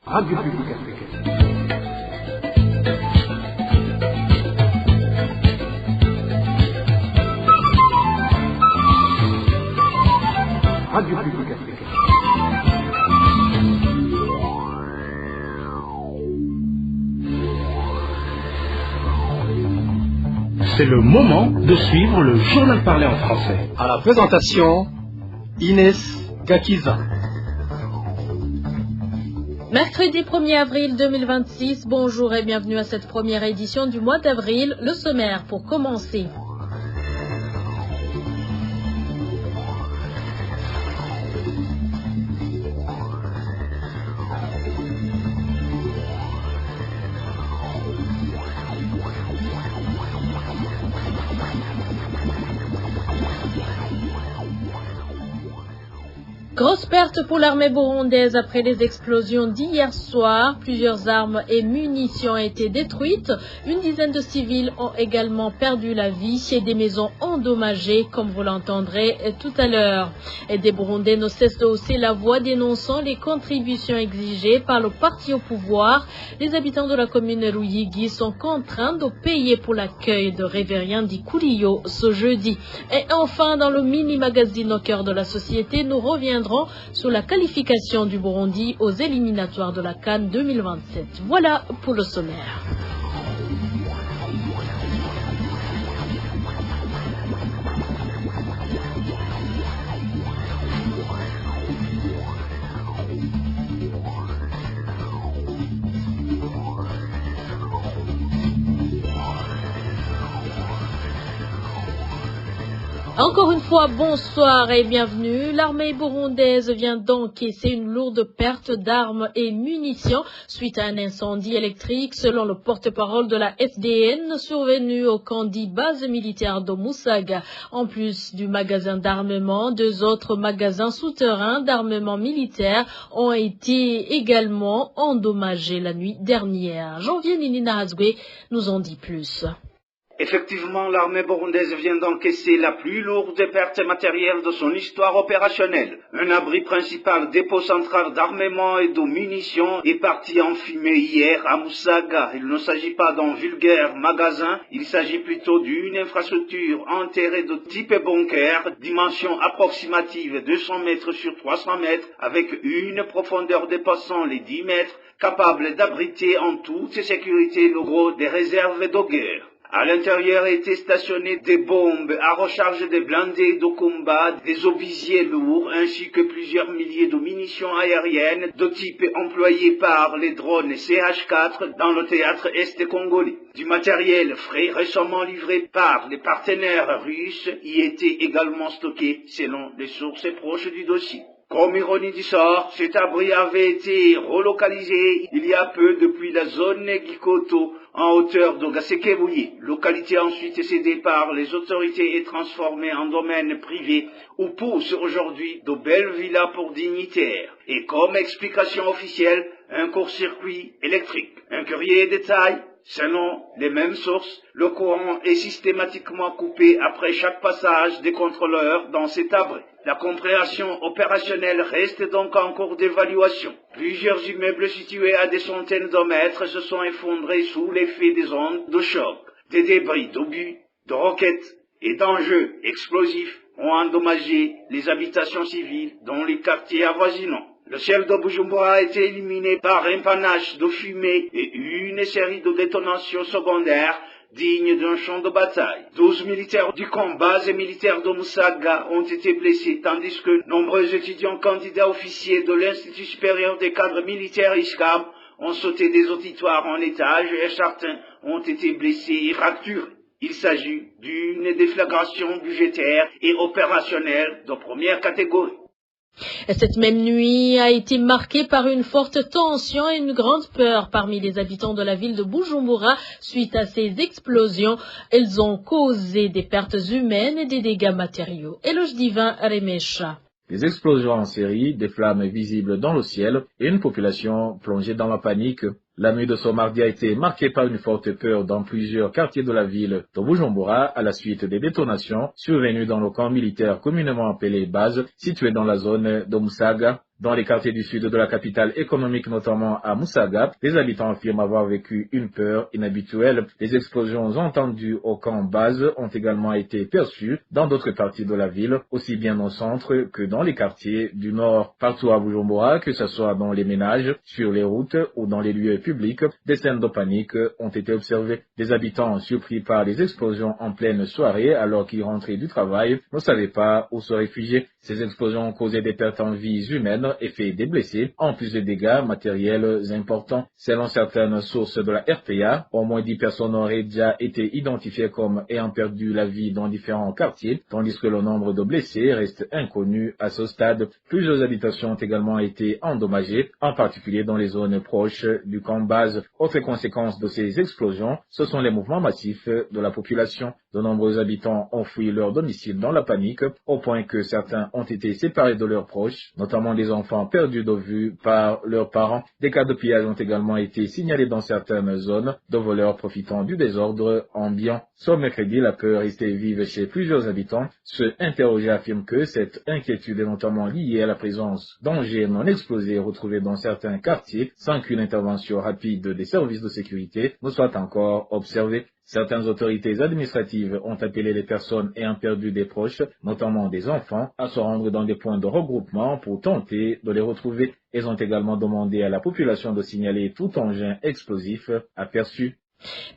Radio Publique Africaine. Radio Publique Africaine. C'est le moment de suivre le journal parlé en français. À la présentation, Inès Gakiza. Mercredi 1er avril 2026, bonjour et bienvenue à cette première édition du mois d'avril. Le sommaire pour commencer. Grosse perte pour l'armée burundaise après les explosions d'hier soir. Plusieurs armes et munitions ont été détruites. Une dizaine de civils ont également perdu la vie et des maisons endommagées, comme vous l'entendrez tout à l'heure. Et des Burundais ne cessent de hausser la voix dénonçant les contributions exigées par le parti au pouvoir. Les habitants de la commune Ruyigi sont contraints de payer pour l'accueil de Révérien Dikuliyo ce jeudi. Et enfin, dans le mini-magazine au cœur de la société, nous reviendrons sur la qualification du Burundi aux éliminatoires de la CAN 2027. Voilà pour le sommaire. Encore une fois, bonsoir et bienvenue. L'armée burundaise vient d'encaisser une lourde perte d'armes et munitions suite à un incendie électrique, selon le porte-parole de la FDN, survenu au camp dit base militaire de Musaga. En plus du magasin d'armement, 2 autres magasins souterrains d'armement militaire ont été également endommagés la nuit dernière. Janvier Nina Hazgwe nous en dit plus. Effectivement, l'armée burundaise vient d'encaisser la plus lourde perte matérielle de son histoire opérationnelle. Un abri principal, dépôt central d'armement et de munitions, est parti en fumée hier à Musaga. Il ne s'agit pas d'un vulgaire magasin, il s'agit plutôt d'une infrastructure enterrée de type bunker, dimension approximative 200 mètres sur 300 mètres, avec une profondeur dépassant les 10 mètres, capable d'abriter en toute sécurité le gros des réserves de guerre. À l'intérieur étaient stationnés des bombes à recharge, des blindés de combat, des obisiers lourds, ainsi que plusieurs milliers de munitions aériennes de type employé par les drones CH-4 dans le théâtre est congolais. Du matériel frais récemment livré par les partenaires russes y était également stocké selon les sources proches du dossier. Comme ironie du sort, cet abri avait été relocalisé il y a peu depuis la zone Gikoto en hauteur de Gasekebouye, localité ensuite cédée par les autorités et transformée en domaine privé où poussent aujourd'hui de belles villas pour dignitaires. Et comme explication officielle, un court-circuit électrique. Un curieux détail, selon les mêmes sources, le courant est systématiquement coupé après chaque passage des contrôleurs dans cet abri. La compréhension opérationnelle reste donc en cours d'évaluation. Plusieurs immeubles situés à des centaines de mètres se sont effondrés sous l'effet des ondes de choc. Des débris d'obus, de roquettes et d'engins explosifs ont endommagé les habitations civiles dans les quartiers avoisinants. Le ciel de Bujumbura a été éliminé par un panache de fumée et une série de détonations secondaires dignes d'un champ de bataille. 12 militaires du camp base militaire de Musaga ont été blessés, tandis que nombreux étudiants candidats officiers de l'Institut supérieur des cadres militaires ISCAM ont sauté des auditoires en étage et certains ont été blessés et fracturés. Il s'agit d'une déflagration budgétaire et opérationnelle de première catégorie. Cette même nuit a été marquée par une forte tension et une grande peur parmi les habitants de la ville de Bujumbura suite à ces explosions. Elles ont causé des pertes humaines et des dégâts matériaux. Éloge divin Remesha. Des explosions en série, des flammes visibles dans le ciel et une population plongée dans la panique. La nuit de ce mardi a été marquée par une forte peur dans plusieurs quartiers de la ville de Bujumbura à la suite des détonations survenues dans le camp militaire communément appelé base situé dans la zone de Musaga. Dans les quartiers du sud de la capitale économique, notamment à Musaga, les habitants affirment avoir vécu une peur inhabituelle. Les explosions entendues au camp base ont également été perçues dans d'autres parties de la ville, aussi bien au centre que dans les quartiers du nord. Partout à Bujumbura, que ce soit dans les ménages, sur les routes ou dans les lieux publics, des scènes de panique ont été observées. Des habitants surpris par les explosions en pleine soirée alors qu'ils rentraient du travail ne savaient pas où se réfugier. Ces explosions ont causé des pertes en vies humaines et fait des blessés, en plus de dégâts matériels importants. Selon certaines sources de la RPA, au moins 10 personnes auraient déjà été identifiées comme ayant perdu la vie dans différents quartiers, tandis que le nombre de blessés reste inconnu à ce stade. Plusieurs habitations ont également été endommagées, en particulier dans les zones proches du camp base. Autre conséquence de ces explosions, ce sont les mouvements massifs de la population. De nombreux habitants ont fui leur domicile dans la panique, au point que certains ont été séparés de leurs proches, notamment des enfants perdus de vue par leurs parents. Des cas de pillage ont également été signalés dans certaines zones, de voleurs profitant du désordre ambiant. Ce mercredi, la peur restée vive chez plusieurs habitants. Ceux interrogés affirment que cette inquiétude est notamment liée à la présence d'engins non explosés retrouvés dans certains quartiers, sans qu'une intervention rapide des services de sécurité ne soit encore observée. Certaines autorités administratives ont appelé les personnes ayant perdu des proches, notamment des enfants, à se rendre dans des points de regroupement pour tenter de les retrouver. Elles ont également demandé à la population de signaler tout engin explosif aperçu.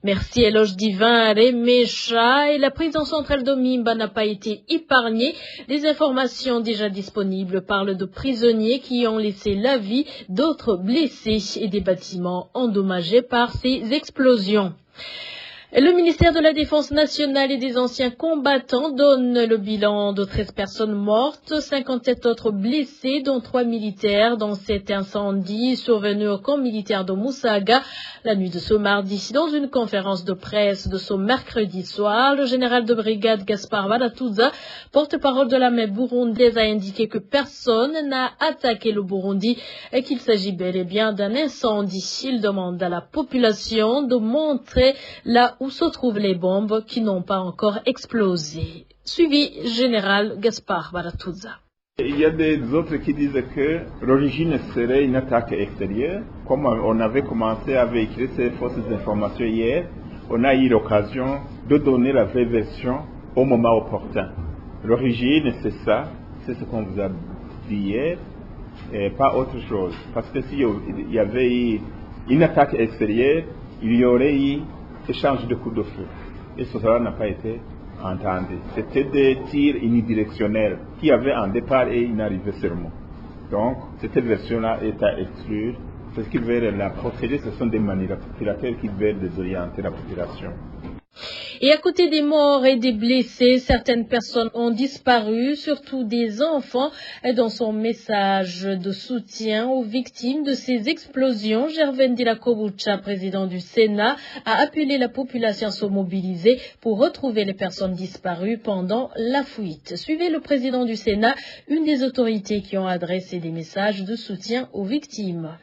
Merci Éloge Divin, Remecha, et la prison centrale de Mimba n'a pas été épargnée. Les informations déjà disponibles parlent de prisonniers qui ont laissé la vie, d'autres blessés et des bâtiments endommagés par ces explosions. Le ministère de la Défense nationale et des anciens combattants donne le bilan de 13 personnes mortes, 57 autres blessés, dont 3 militaires dans cet incendie survenu au camp militaire de Musaga la nuit de ce mardi. Dans une conférence de presse de ce mercredi soir, le général de brigade Gaspard Baratuza, porte-parole de l'armée burundaise, a indiqué que personne n'a attaqué le Burundi et qu'il s'agit bel et bien d'un incendie. Il demande à la population de montrer là où se trouvent les bombes qui n'ont pas encore explosé. Suivi général Gaspard Baratuza. Il y a des autres qui disent que l'origine serait une attaque extérieure. Comme on avait commencé à véhiculer ces fausses informations hier, on a eu l'occasion de donner la vraie version au moment opportun. L'origine, c'est ça, c'est ce qu'on vous a dit hier, et pas autre chose. Parce que s'il y avait eu une attaque extérieure, il y aurait eu échange de coups de feu. Et cela n'a pas été entendu. C'était des tirs unidirectionnels qui avaient un départ et une arrivée seulement. Donc, cette version-là est à exclure. Parce qu'ils veulent la protéger, ce sont des manipulateurs qui veulent désorienter la population. Et à côté des morts et des blessés, certaines personnes ont disparu, surtout des enfants. Dans son message de soutien aux victimes de ces explosions, Gervais Ndirakobucha, président du Sénat, a appelé la population à se mobiliser pour retrouver les personnes disparues pendant la fuite. Suivez le président du Sénat, une des autorités qui ont adressé des messages de soutien aux victimes.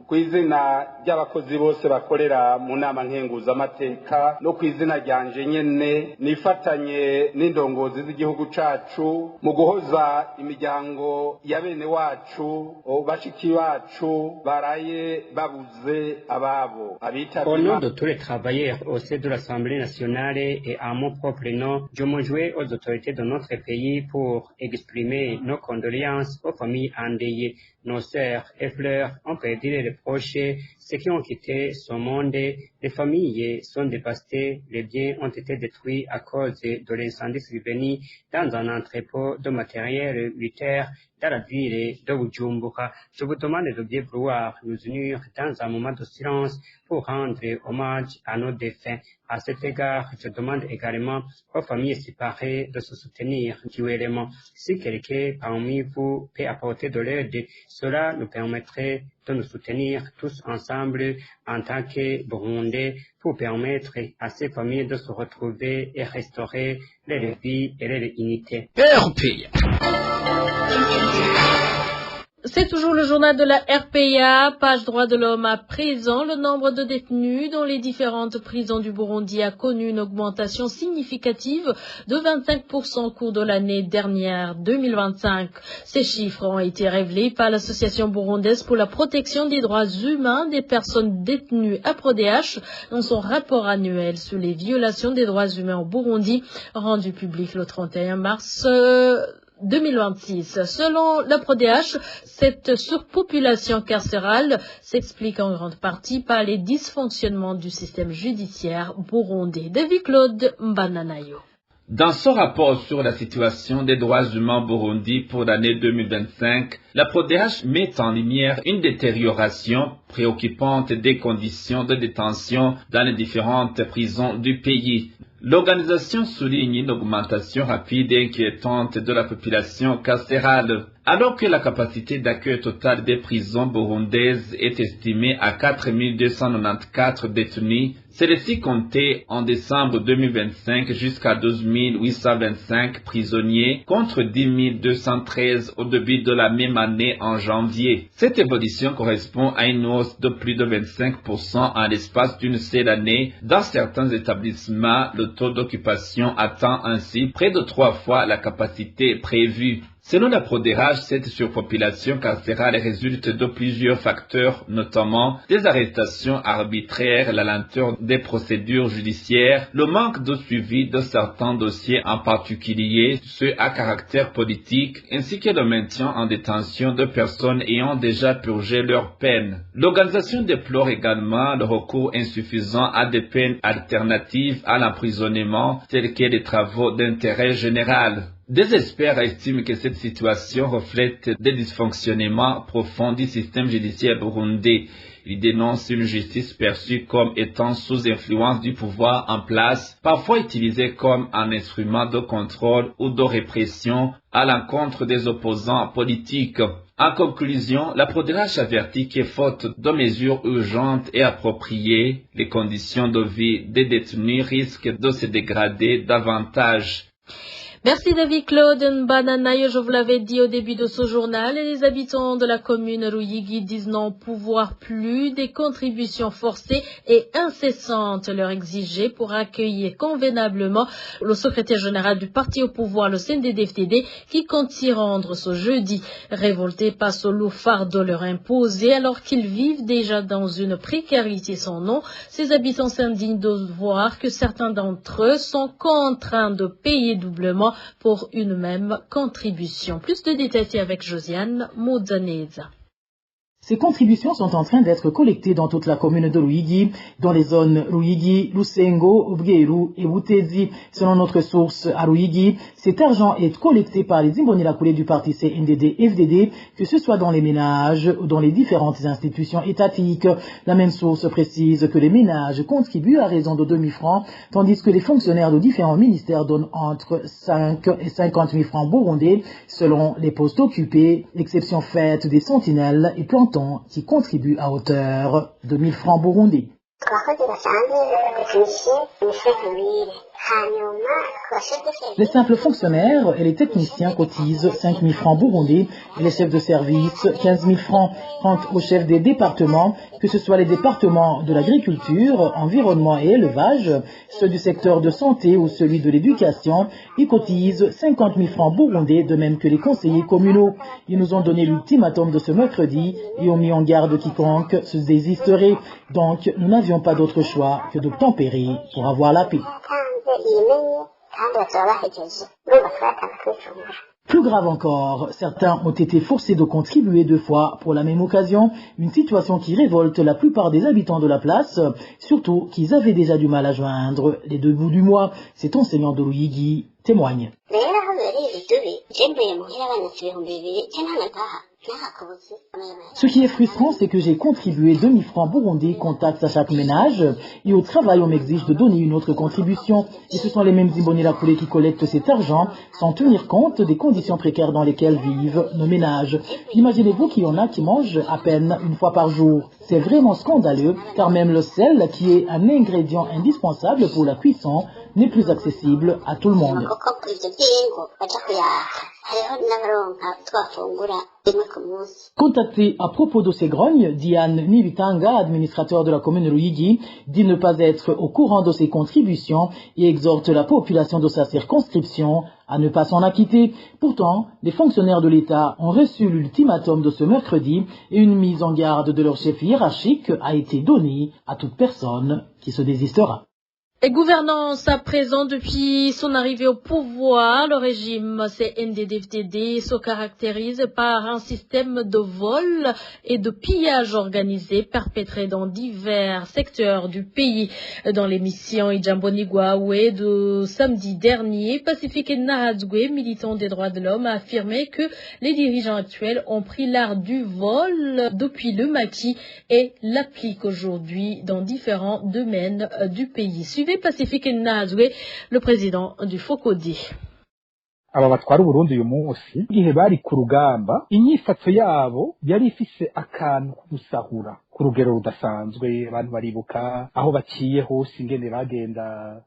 Kw'izina ry'abakozi bose bakorera mu nama nkenguzamateka no kw'izina ryanje nyene nifatanye n'indongozi z'igihugu cacu mu guhoza imiryango ya bene wacu bashiki bacu baraye babuze ababo. Au nom de tous les travailleurs au sein de l'Assemblée nationale et à mon propre nom, je me joins aux autorités de notre pays pour exprimer nos condoléances aux familles endeuillées. Nos sœurs et frères ont perdu les proches, ceux qui ont quitté ce monde, les familles sont dévastées, les biens ont été détruits à cause de l'incendie survenu dans un entrepôt de matériel militaire dans la ville de Bujumbura. Je vous demande de bien vouloir nous unir dans un moment de silence pour rendre hommage à nos défunts. À cet égard, je demande également aux familles séparées de se soutenir mutuellement. Si quelqu'un parmi vous peut apporter de l'aide, cela nous permettrait de nous soutenir tous ensemble en tant que Burundais pour permettre à ces familles de se retrouver et restaurer leur vie et leur unité. C'est toujours le journal de la RPA, page droit de l'homme à présent. Le nombre de détenus dans les différentes prisons du Burundi a connu une augmentation significative de 25% au cours de l'année dernière 2025. Ces chiffres ont été révélés par l'Association burundaise pour la protection des droits humains des personnes détenues APRODH dans son rapport annuel sur les violations des droits humains au Burundi, rendu public le 31 mars 2026. Selon l'APRODH, cette surpopulation carcérale s'explique en grande partie par les dysfonctionnements du système judiciaire burundais. David Claude Mbananayo. Dans son rapport sur la situation des droits humains au Burundi pour l'année 2025, l'APRODH met en lumière une détérioration préoccupante des conditions de détention dans les différentes prisons du pays. L'organisation souligne une augmentation rapide et inquiétante de la population carcérale. Alors que la capacité d'accueil totale des prisons burundaises est estimée à 4 294 détenus, celle-ci comptait en décembre 2025 jusqu'à 12 825 prisonniers contre 10 213 au début de la même année en janvier. Cette évolution correspond à une hausse de plus de 25% en l'espace d'une seule année. Dans certains établissements, le taux d'occupation atteint ainsi près de 3 fois la capacité prévue. Selon la PRODH, cette surpopulation carcérale résulte de plusieurs facteurs, notamment des arrestations arbitraires, la lenteur des procédures judiciaires, le manque de suivi de certains dossiers, en particulier ceux à caractère politique, ainsi que le maintien en détention de personnes ayant déjà purgé leur peine. L'organisation déplore également le recours insuffisant à des peines alternatives à l'emprisonnement, telles que les travaux d'intérêt général. Des experts estiment que cette situation reflète des dysfonctionnements profonds du système judiciaire burundais. Ils dénoncent une justice perçue comme étant sous influence du pouvoir en place, parfois utilisée comme un instrument de contrôle ou de répression à l'encontre des opposants politiques. En conclusion, la PRODH avertit que faute de mesures urgentes et appropriées, les conditions de vie des détenus risquent de se dégrader davantage. Merci David Claude Mbananayo, je vous l'avais dit au début de ce journal, et les habitants de la commune Ruyigi disent n'en pouvoir plus des contributions forcées et incessantes leur exigées pour accueillir convenablement le secrétaire général du parti au pouvoir, le CNDD-FDD, qui compte s'y rendre ce jeudi. Révoltés par ce lourd fardeau leur imposé alors qu'ils vivent déjà dans une précarité sans nom, ces habitants s'indignent de voir que certains d'entre eux sont contraints de payer doublement pour une même contribution. Plus de détails avec Josiane Mozzaneza. Ces contributions sont en train d'être collectées dans toute la commune de Ruyigi, dans les zones Ruyigi, Lusengo, Bweru et Butezi. Selon notre source à Ruyigi, cet argent est collecté par les Imbonerakure du parti CNDD-FDD, que ce soit dans les ménages ou dans les différentes institutions étatiques. La même source précise que les ménages contribuent à raison de 2 000 francs, tandis que les fonctionnaires de différents ministères donnent entre 5 et 50 000 francs burundais, selon les postes occupés, exception faite des sentinelles et plantons qui contribuent à hauteur de 1000 francs burundais. Les simples fonctionnaires et les techniciens cotisent 5 000 francs burundais et les chefs de service 15 000 francs. Quant aux chefs des départements, que ce soit les départements de l'agriculture, environnement et élevage, ceux du secteur de santé ou celui de l'éducation, ils cotisent 50 000 francs burundais, de même que les conseillers communaux. Ils nous ont donné l'ultimatum de ce mercredi et ont mis en garde quiconque se désisterait. Donc, nous n'avions pas d'autre choix que de tempérer pour avoir la paix. Plus grave encore, certains ont été forcés de contribuer 2 fois pour la même occasion, une situation qui révolte la plupart des habitants de la place, surtout qu'ils avaient déjà du mal à joindre les 2 bouts du mois. Cet enseignant de Ruyigi témoigne. Ce qui est frustrant, c'est que j'ai contribué 2 000 francs burundais qu'on taxe à chaque ménage, et au travail on m'exige de donner une autre contribution, et ce sont les mêmes Imbonerakure qui collectent cet argent sans tenir compte des conditions précaires dans lesquelles vivent nos ménages. Imaginez-vous qu'il y en a qui mangent à peine 1 fois par jour. C'est vraiment scandaleux, car même le sel, qui est un ingrédient indispensable pour la cuisson, n'est plus accessible à tout le monde. Contacté à propos de ces grognes, Diane Nibitanga, administrateur de la commune Ruyigi, dit ne pas être au courant de ces contributions et exhorte la population de sa circonscription à ne pas s'en acquitter. Pourtant, les fonctionnaires de l'État ont reçu l'ultimatum de ce mercredi et une mise en garde de leur chef hiérarchique a été donnée à toute personne qui se désistera. Et gouvernance à présent, depuis son arrivée au pouvoir, le régime CNDD-FDD se caractérise par un système de vol et de pillage organisé perpétré dans divers secteurs du pays. Dans l'émission Ijambonigwawe de samedi dernier, Pacifique Nahadzwe, militant des droits de l'homme, a affirmé que les dirigeants actuels ont pris l'art du vol depuis le maquis et l'appliquent aujourd'hui dans différents domaines du pays. Pacifique Nahadzwe, le président du FOCODI. aba batwara Burundi uyu munsi igihe bari ku rugamba inyifato yabo yari ifise akantu kusahura ku rugero rudasanzwe. Abantu baribuka aho baciye hose ingene bagenda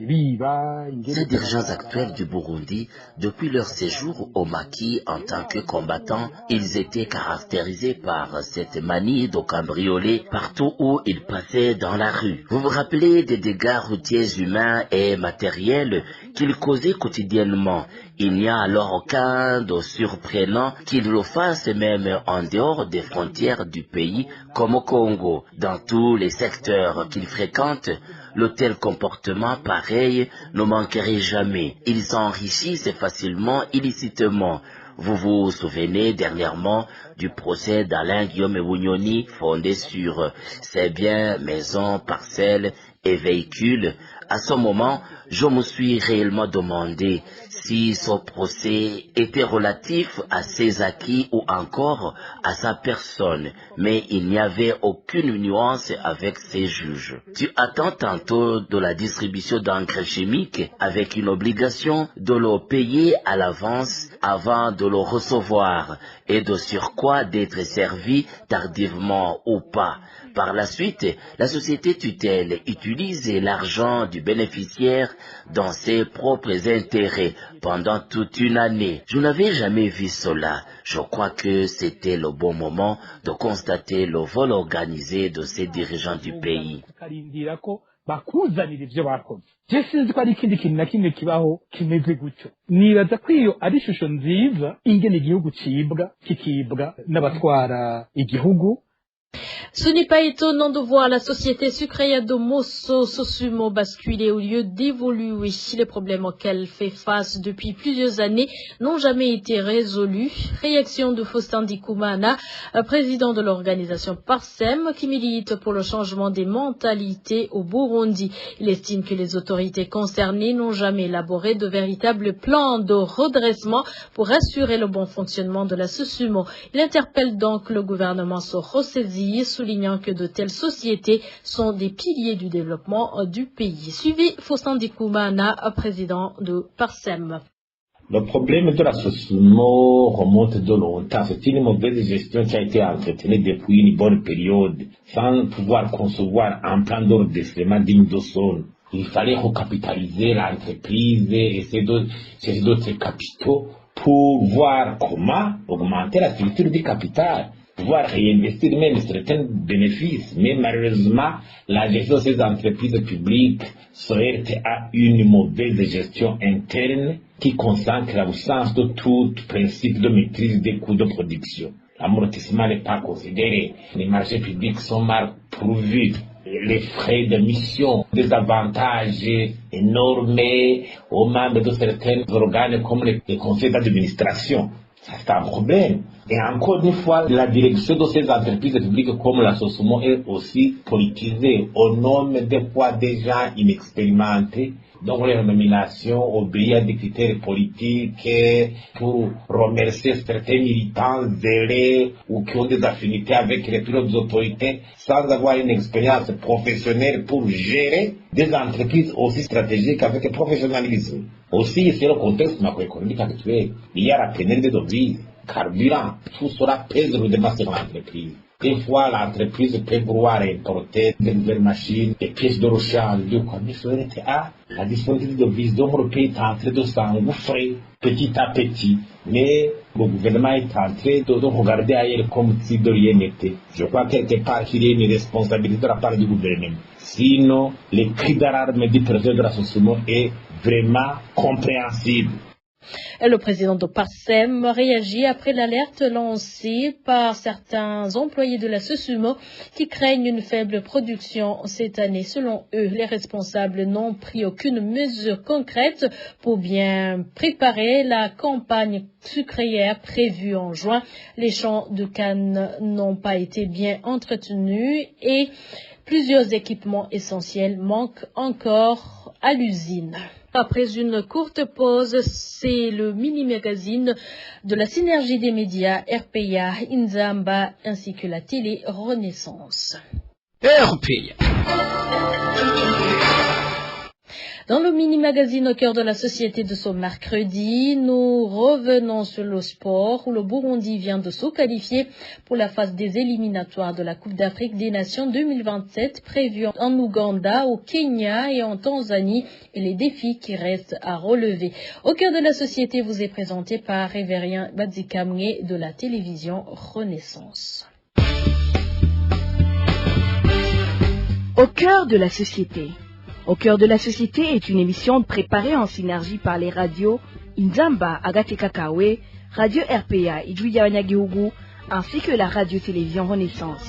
biba. Ces dirigeants actuels du Burundi, depuis leur séjour au maquis en tant que combattants, ils étaient caractérisés par cette manie de cambrioler partout où ils passaient dans la rue. Vous vous rappelez des dégâts routiers humains et matériels qu'ils causaient quotidiennement. Il n'y a alors aucun de surprenant qu'ils le fassent même en dehors des frontières du pays comme au Congo. Dans tous les secteurs qu'ils fréquentent, le tel comportement pareil ne manquerait jamais. Ils s'enrichissent facilement, illicitement. Vous vous souvenez dernièrement du procès d'Alain Guillaume Bunyoni fondé sur ses biens, maisons, parcelles et véhicules. À ce moment, je me suis réellement demandé si ce procès était relatif à ses acquis ou encore à sa personne, mais il n'y avait aucune nuance avec ces juges. Tu attends tantôt de la distribution d'engrais chimiques avec une obligation de le payer à l'avance avant de le recevoir et de surcroît d'être servi tardivement ou pas. Par la suite, la société tutelle utilise l'argent du bénéficiaire dans ses propres intérêts pendant toute une année. Je n'avais jamais vu cela. Je crois que c'était le bon moment de constater le vol organisé de ces dirigeants du pays. bakuzanira ivyo bakoze. Je sinzi ko ari ikindi kintu na kimwe kibaho kimeze gutyo. Nibaza ko iyo ari ishusho nziza ingene igihugu cibwa kikibwa n'abatwara igihugu. Ce n'est pas étonnant de voir la société sucrière de Mosso Sosumo basculer au lieu d'évoluer. Les problèmes auxquels fait face depuis plusieurs années n'ont jamais été résolus. Réaction de Faustin Ndikumana, président de l'organisation Parsem, qui milite pour le changement des mentalités au Burundi. Il estime que les autorités concernées n'ont jamais élaboré de véritables plans de redressement pour assurer le bon fonctionnement de la Sosumo. Il interpelle donc le gouvernement à se ressaisir, soulignant que de telles sociétés sont des piliers du développement du pays. Suivi Faustin Ndikumana, président de Parsem. Le problème de la Sosumo remonte de longtemps. C'est une mauvaise gestion qui a été entretenue depuis une bonne période, sans pouvoir concevoir un plan de redressement digne de son. Il fallait recapitaliser l'entreprise et essayer d'autres capitaux pour voir comment augmenter la structure du capital, pouvoir réinvestir même certains bénéfices. Mais malheureusement, la gestion de ces entreprises publiques se heurte à une mauvaise gestion interne qui consacre l'absence de tout principe de maîtrise des coûts de production. L'amortissement n'est pas considéré, les marchés publics sont mal pourvus, les frais de mission, des avantages énormes aux membres de certains organes comme les conseils d'administration. Ça, c'est un problème. Et encore une fois, la direction de ces entreprises publiques comme la Sosumo est aussi politisée. On nomme des fois des gens inexpérimentés, dont les nominations obéissent à des critères politiques pour remercier certains militants zélés ou qui ont des affinités avec les plus hautes autorités sans avoir une expérience professionnelle pour gérer des entreprises aussi stratégiques avec professionnalisme. Aussi, c'est le contexte macroéconomique actuel. Il y a la pénurie de devises, carburant, tout cela pèse le débat sur l'entreprise. Des fois, l'entreprise peut vouloir importer de nouvelles machines, des pièces de rechange, mais la disponibilité de devises dans le pays est en train de s'engouffrer petit à petit. Mais le gouvernement est en train de regarder ailleurs comme si de rien n'était. Je crois quelque part qu'il y a une responsabilité de la part du gouvernement. Sinon, le cri d'alarme du président de l'association est vraiment compréhensible. Le président de PARSEM réagit après l'alerte lancée par certains employés de la SOSUMO qui craignent une faible production cette année. Selon eux, les responsables n'ont pris aucune mesure concrète pour bien préparer la campagne sucrière prévue en juin. Les champs de canne n'ont pas été bien entretenus et plusieurs équipements essentiels manquent encore à l'usine. Après une courte pause, c'est le mini-magazine de la synergie des médias RPA, Inzamba ainsi que la télé Renaissance. RPA. Dans le mini-magazine au cœur de la société de ce mercredi, nous revenons sur le sport où le Burundi vient de se qualifier pour la phase des éliminatoires de la Coupe d'Afrique des Nations 2027 prévue en Ouganda, au Kenya et en Tanzanie et les défis qui restent à relever. Au cœur de la société vous est présenté par Révérien Badzikamwe de la télévision Renaissance. Au cœur de la société. Au cœur de la société est une émission préparée en synergie par les radios Inzamba Agateka Kawe, Radio RPA Idjouya Wanyagihugu, ainsi que la radio-télévision Renaissance.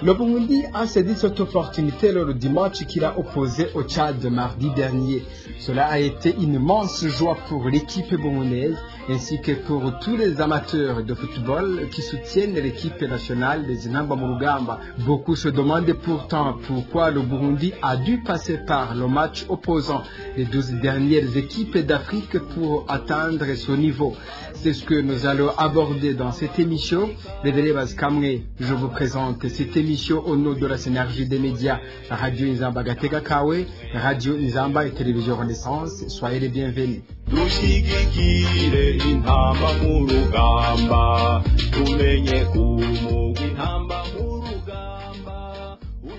Le Burundi a saisi cette opportunité lors du match qu'il a opposé au Tchad mardi dernier. Cela a été une immense joie pour l'équipe burundaise ainsi que pour tous les amateurs de football qui soutiennent l'équipe nationale des Inamba Murugamba. Beaucoup se demandent pourtant pourquoi le Burundi a dû passer par le match opposant les 12 dernières équipes d'Afrique pour atteindre ce niveau. C'est ce que nous allons aborder dans cette émission. Révérien Badzikamwe, je vous présente cette émission au nom de la synergie des médias Radio Inzamba Gateka Kawe, Radio Inzamba et Télévision Renaissance. Soyez les bienvenus.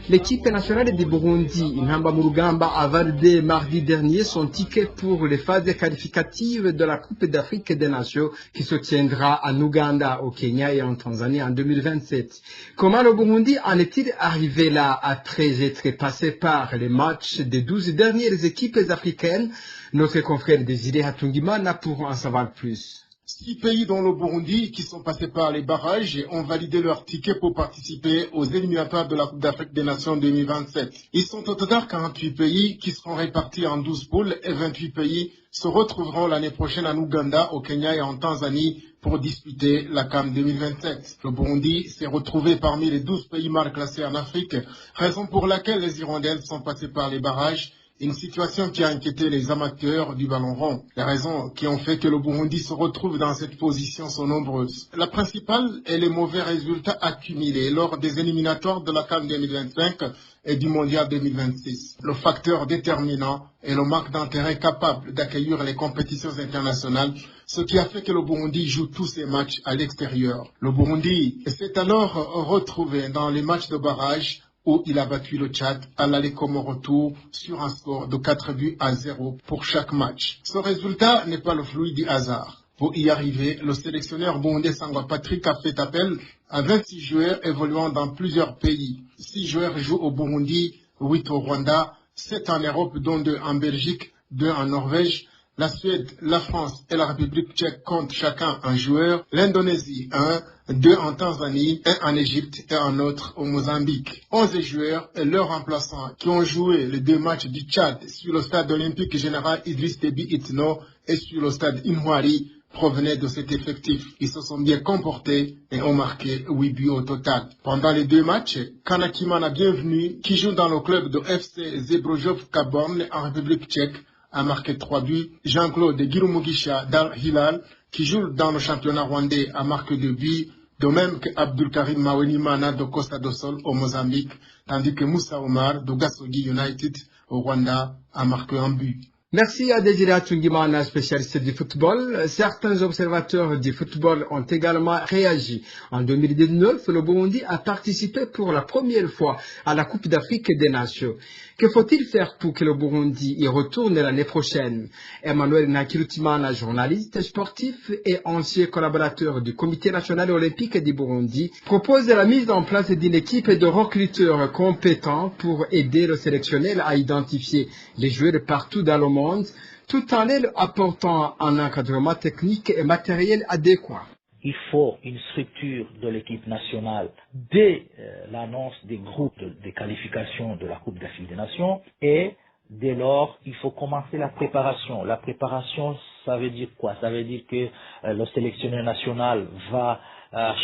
L'équipe nationale du Burundi, Intamba Murugamba, a validé mardi dernier son ticket pour les phases qualificatives de la Coupe d'Afrique des Nations qui se tiendra en Ouganda, au Kenya et en Tanzanie en 2027. Comment le Burundi en est-il arrivé là après être passé par les matchs des 12 dernières équipes africaines? Notre confrère Désiré Hatungimana pour en savoir plus. 6 pays dont le Burundi qui sont passés par les barrages ont validé leur ticket pour participer aux éliminatoires de la Coupe d'Afrique des Nations 2027. Ils sont au total 48 pays qui seront répartis en 12 poules et 28 pays se retrouveront l'année prochaine en Ouganda, au Kenya et en Tanzanie pour disputer la CAN 2027. Le Burundi s'est retrouvé parmi les 12 pays mal classés en Afrique, raison pour laquelle les Hirondelles sont passés par les barrages. Une situation qui a inquiété les amateurs du ballon rond. Les raisons qui ont fait que le Burundi se retrouve dans cette position sont nombreuses. La principale est les mauvais résultats accumulés lors des éliminatoires de la CAN 2025 et du Mondial 2026. Le facteur déterminant est le manque d'intérêt capable d'accueillir les compétitions internationales, ce qui a fait que le Burundi joue tous ses matchs à l'extérieur. Le Burundi s'est alors retrouvé dans les matchs de barrage où il a battu le Tchad à l'aller comme au retour sur un score de 4-0 pour chaque match. Ce résultat n'est pas le fruit du hasard. Pour y arriver, le sélectionneur burundais Sangwa Patrick a fait appel à 26 joueurs évoluant dans plusieurs pays. 6 joueurs jouent au Burundi, 8 au Rwanda, 7 en Europe, dont 2 en Belgique, 2 en Norvège. La Suède, la France et la République tchèque comptent chacun un joueur. L'Indonésie, 1, 2 en Tanzanie, 1 en Égypte et un autre au Mozambique. 11 joueurs et leurs remplaçants qui ont joué les 2 matchs du Tchad sur le stade olympique général Idriss Déby Itno et sur le stade Inouari provenaient de cet effectif. Ils se sont bien comportés et ont marqué 8 buts au total. Pendant les 2 matchs, Kanakimana Bienvenu, qui joue dans le club de FC Zebrojovka Born en République tchèque, a marqué 3 buts. Jean-Claude Girumugisha d'Al Hilal, qui joue dans le championnat rwandais, a marqué 2 buts, de même que Abdulkarim Mawenimana de Costa do Sol au Mozambique, tandis que Moussa Omar de Gasogi United au Rwanda a marqué 1 but. Merci à Désiré Atungimana, spécialiste du football. Certains observateurs du football ont également réagi. En 2019, le Burundi a participé pour la première fois à la Coupe d'Afrique des Nations. Que faut-il faire pour que le Burundi y retourne l'année prochaine? Emmanuel Nakirutimana, journaliste sportif et ancien collaborateur du Comité national olympique du Burundi, propose la mise en place d'une équipe de recruteurs compétents pour aider le sélectionnel à identifier les joueurs partout dans le monde, tout en leur apportant un encadrement technique et matériel adéquat. Il faut une structure de l'équipe nationale dès l'annonce des groupes de qualification de la Coupe d'Afrique des Nations et dès lors, il faut commencer la préparation. La préparation, ça veut dire quoi? Ça veut dire que le sélectionneur national va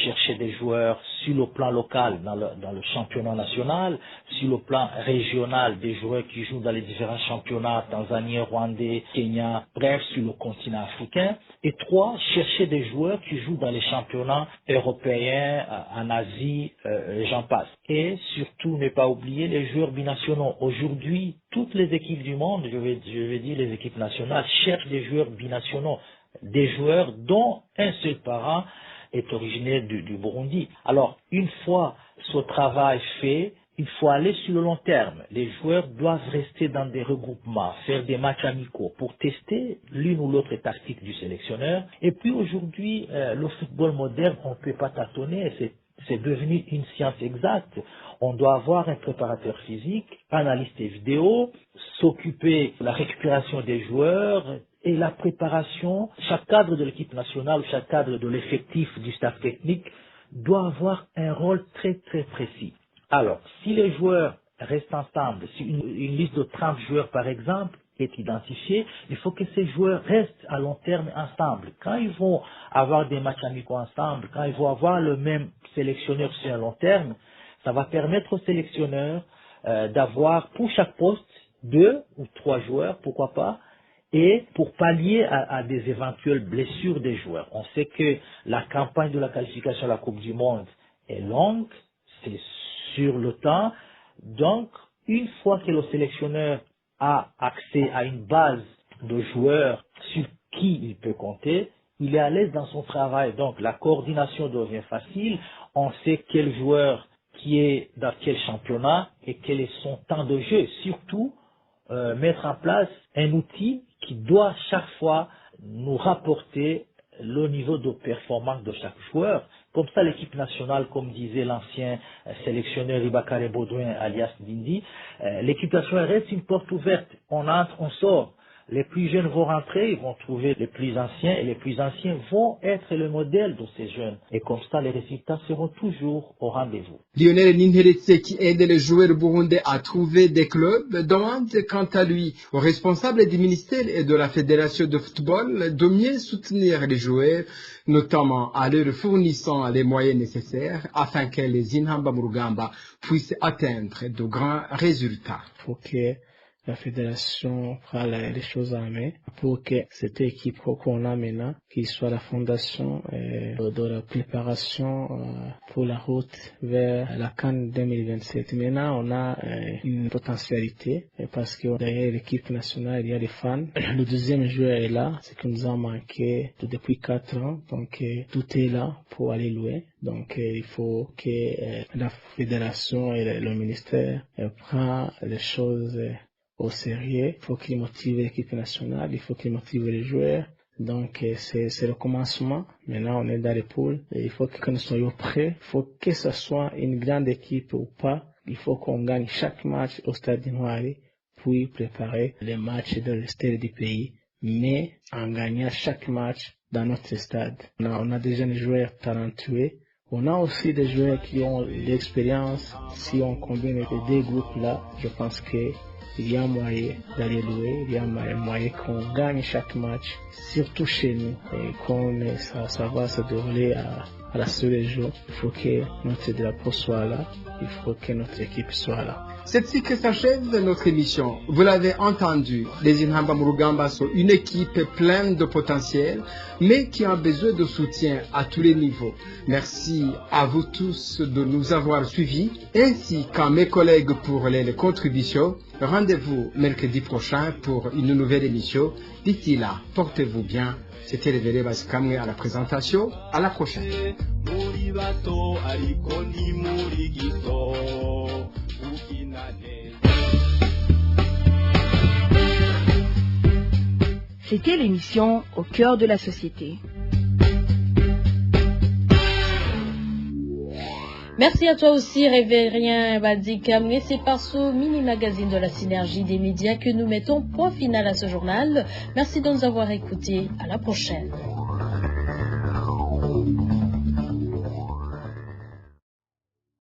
chercher des joueurs sur le plan local dans le championnat national, sur le plan régional des joueurs qui jouent dans les différents championnats tanzanien, rwandais, Kenya, bref, sur le continent africain. Et 3, chercher des joueurs qui jouent dans les championnats européens, en Asie, j'en passe. Et surtout, ne pas oublier les joueurs binationaux. Aujourd'hui, toutes les équipes du monde, je vais dire les équipes nationales, cherchent des joueurs binationaux, des joueurs dont un seul parent est originaire du Burundi. Alors, une fois ce travail fait, il faut aller sur le long terme. Les joueurs doivent rester dans des regroupements, faire des matchs amicaux pour tester l'une ou l'autre tactique du sélectionneur. Et puis aujourd'hui, le football moderne, on ne peut pas tâtonner, c'est devenu une science exacte. On doit avoir un préparateur physique, analyste vidéo, s'occuper de la récupération des joueurs, et la préparation. Chaque cadre de l'équipe nationale, chaque cadre de l'effectif du staff technique doit avoir un rôle très très précis. Alors, si les joueurs restent ensemble, si une liste de 30 joueurs par exemple est identifiée, il faut que ces joueurs restent à long terme ensemble. Quand ils vont avoir des matchs amicaux ensemble, quand ils vont avoir le même sélectionneur sur un long terme, ça va permettre aux sélectionneurs d'avoir pour chaque poste 2 ou 3 joueurs, pourquoi pas, et pour pallier à des éventuelles blessures des joueurs. On sait que la campagne de la qualification à la Coupe du Monde est longue, c'est sur le temps. Donc, une fois que le sélectionneur a accès à une base de joueurs sur qui il peut compter, il est à l'aise dans son travail. Donc, la coordination devient facile. On sait quel joueur qui est dans quel championnat et quel est son temps de jeu. Surtout, mettre en place un outil qui doit chaque fois nous rapporter le niveau de performance de chaque joueur. Comme ça, l'équipe nationale, comme disait l'ancien sélectionneur Ibakare Baudouin alias Dindi, l'équipe nationale reste une porte ouverte. On entre, on sort. Les plus jeunes vont rentrer, ils vont trouver les plus anciens et les plus anciens vont être le modèle de ces jeunes. Et comme ça, les résultats seront toujours au rendez-vous. Lionel Ninheretse, qui aide les joueurs burundais à trouver des clubs, demande quant à lui aux responsables du ministère et de la Fédération de football de mieux soutenir les joueurs, notamment en leur fournissant les moyens nécessaires afin que les Inhamba Murugamba puissent atteindre de grands résultats. La fédération fera les choses en main pour que cette équipe qu'on a maintenant, qui soit la fondation de la préparation pour la route vers la CAN 2027. Maintenant, on a une potentialité parce que derrière l'équipe nationale, il y a des fans. Le deuxième joueur est là, ce qui nous a manqué depuis 4 ans. Donc, tout est là pour aller loin. Donc, il faut que la fédération et le ministère prennent les choses au sérieux. Il faut qu'il motive l'équipe nationale, il faut qu'il motive les joueurs. Donc, c'est le commencement. Maintenant, on est dans les poules. Et il faut que nous soyons prêts. Il faut que ce soit une grande équipe ou pas. Il faut qu'on gagne chaque match au Stade Noiré, puis préparer les matchs dans le stade du pays, mais en gagnant chaque match dans notre stade. On a déjà des joueurs talentueux. On a aussi des joueurs qui ont l'expérience. Si on combine les deux groupes-là, je pense que il y a moyen d'aller louer, il y a moyen qu'on gagne chaque match, surtout chez nous. Et comme ça va se dérouler à la seule jour, il faut que notre drapeau soit là, il faut que notre équipe soit là. C'est ainsi que s'achève notre émission. Vous l'avez entendu, les Inhamba Murugamba sont une équipe pleine de potentiel, mais qui a besoin de soutien à tous les niveaux. Merci à vous tous de nous avoir suivis, ainsi qu'à mes collègues pour les contributions. Rendez-vous mercredi prochain pour une nouvelle émission. D'ici là, portez-vous bien. C'était Révéré Basikamwe à la présentation. À la prochaine. C'était l'émission Au cœur de la société. Merci à toi aussi, Révérien Badikamwe. C'est par ce mini-magazine de la synergie des médias que nous mettons point final à ce journal. Merci de nous avoir écoutés. À la prochaine.